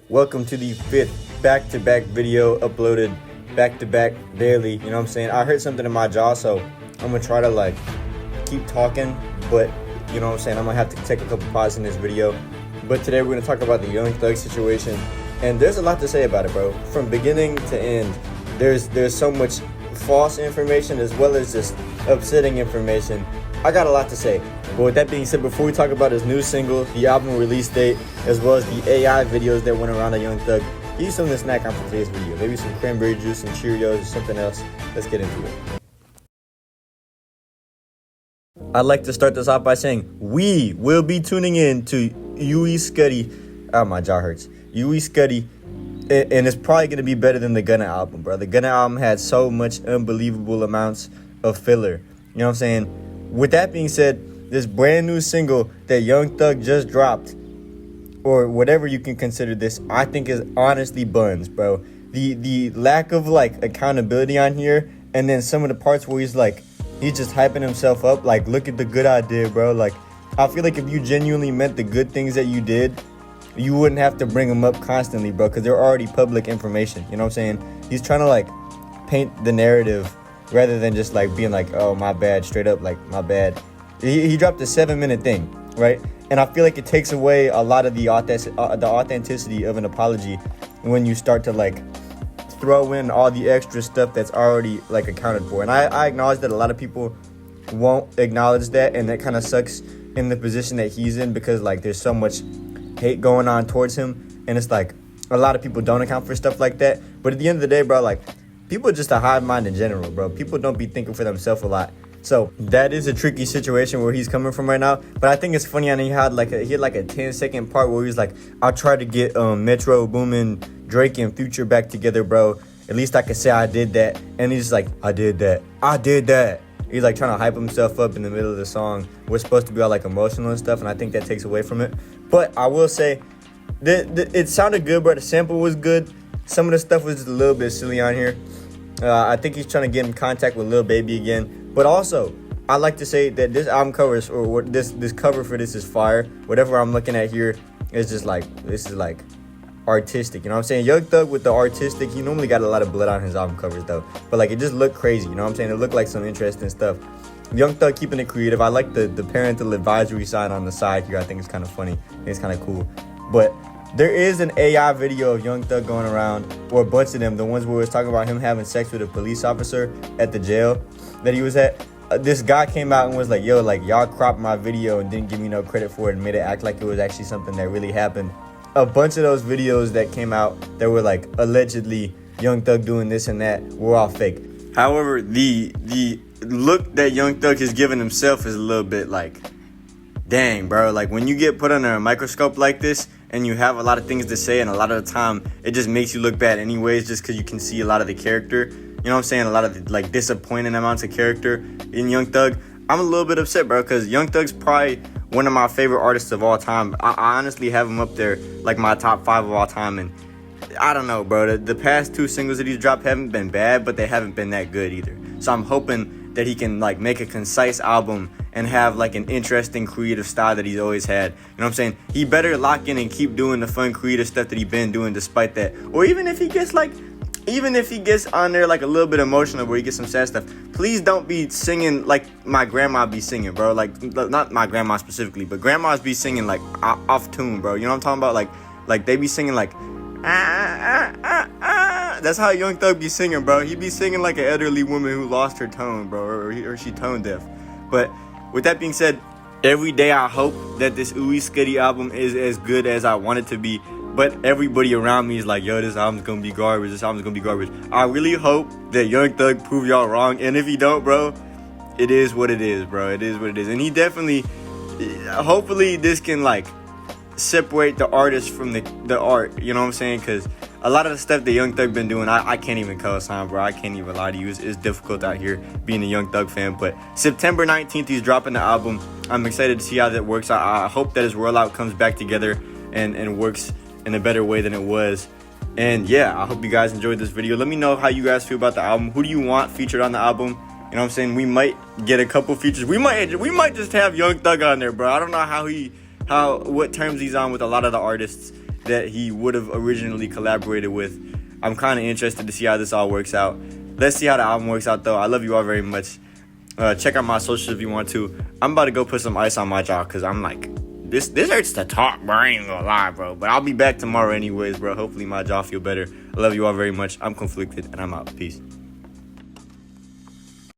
Welcome to the 5th back-to-back video uploaded back-to-back daily. You know what I'm saying? I heard something in my jaw, so I'm gonna try to keep talking, but you know what I'm saying? I'm gonna have to take a couple pauses in this video. But today we're gonna talk about the Young Thug situation, and there's a lot to say about it, bro. From beginning to end, there's so much false information as well as just upsetting information. I got a lot to say. But with that being said, before we talk about his new single, the album release date, as well as the AI videos that went around the Young Thug, give you something to snack on for today's video. Maybe some cranberry juice, some Cheerios, or something else. Let's get into it. I'd like to start this off by saying we will be tuning in to Uwe Scuddy. Oh, my jaw hurts. Uwe Scuddy. And it's probably going to be better than the Gunna album, bro. The Gunna album had so much unbelievable amounts of filler. You know what I'm saying? With that being said, this brand new single that Young Thug just dropped, or whatever you can consider this, I think is honestly buns, bro. The lack of accountability on here, and then some of the parts where he's just hyping himself up, look at the good I did, bro. I feel like if you genuinely meant the good things that you did, you wouldn't have to bring them up constantly, bro, because they're already public information. You know what I'm saying? He's trying to paint the narrative rather than just being oh, my bad, straight up, my bad. He dropped a 7-minute thing, right? And I feel like it takes away a lot of the authenticity of an apology when you start to throw in all the extra stuff that's already accounted for. And I acknowledge that a lot of people won't acknowledge that, and that kind of sucks in the position that he's in, because there's so much hate going on towards him, and it's a lot of people don't account for stuff like that. But at the end of the day, bro, people are just a hive mind in general, bro. People don't be thinking for themselves a lot. So that is a tricky situation where he's coming from right now. But I think it's funny, and he had a 10-second part where he's I'll try to get Metro Boomin, Drake, and Future back together, bro. At least I can say I did that. And he's I did that. He's trying to hype himself up in the middle of the song. We're supposed to be all emotional and stuff, and I think that takes away from it. But I will say, it sounded good, bro. The sample was good. Some of the stuff was just a little bit silly on here. I think he's trying to get in contact with Lil Baby again. But also, I like to say that this album covers, or this cover for this is fire. Whatever I'm looking at here is just this is artistic. You know what I'm saying? Young Thug with the artistic, he normally got a lot of blood on his album covers though. But it just looked crazy. You know what I'm saying? It looked like some interesting stuff. Young Thug keeping it creative. I like the parental advisory sign on the side here. I think it's kind of funny. It's kind of cool. But there is an AI video of Young Thug going around, or a bunch of them, the ones where it was talking about him having sex with a police officer at the jail that he was at. This guy came out and was yo, y'all cropped my video and didn't give me no credit for it and made it act like it was actually something that really happened. A bunch of those videos that came out that were allegedly Young Thug doing this and that were all fake. However, the look that Young Thug has given himself is a little bit dang, bro. When you get put under a microscope like this and you have a lot of things to say, and a lot of the time it just makes you look bad anyways, just because you can see a lot of the character. You know what I'm saying? A lot of the, disappointing amounts of character in Young Thug. I'm a little bit upset, bro, because Young Thug's probably one of my favorite artists of all time. I honestly have him up there my top 5 of all time. And I don't know, bro. The past 2 singles that he's dropped haven't been bad, but they haven't been that good either. So I'm hoping that he can make a concise album and have an interesting creative style that he's always had. You know what I'm saying? He better lock in and keep doing the fun creative stuff that he's been doing despite that. Or even if he gets on there a little bit emotional where he gets some sad stuff, please don't be singing like my grandma be singing, bro. Not my grandma specifically, but grandmas be singing off tune, bro. You know what I'm talking about? They be singing That's how Young Thug be singing, bro. He be singing like an elderly woman who lost her tone, bro, or she tone deaf. But with that being said, every day I hope that this Uwe Scuddy album is as good as I want it to be. But everybody around me is yo, this album's gonna be garbage. This album's gonna be garbage. I really hope that Young Thug prove y'all wrong. And if he don't, bro, it is what it is, bro. It is what it is. And he definitely, hopefully this can separate the artist from the art. You know what I'm saying? Because a lot of the stuff that Young Thug been doing, I can't even co-sign, bro. I can't even lie to you. It's difficult out here being a Young Thug fan. But September 19th, he's dropping the album. I'm excited to see how that works. I hope that his rollout comes back together and works in a better way than it was. And yeah, I hope you guys enjoyed this video. Let me know how you guys feel about the album. Who do you want featured on the album? You know what I'm saying? We might get a couple features. We might just have Young Thug on there, bro. I don't know what terms he's on with a lot of the artists that he would have originally collaborated with. I'm kind of interested to see how this all works out. Let's see how the album works out, though. I love you all very much. Check out my socials if you want to. I'm about to go put some ice on my jaw because I'm like, this hurts to talk, bro. I ain't gonna lie, bro. But I'll be back tomorrow anyways, bro. Hopefully my jaw feel better. I love you all very much. I'm Conflicted, and I'm out. Peace.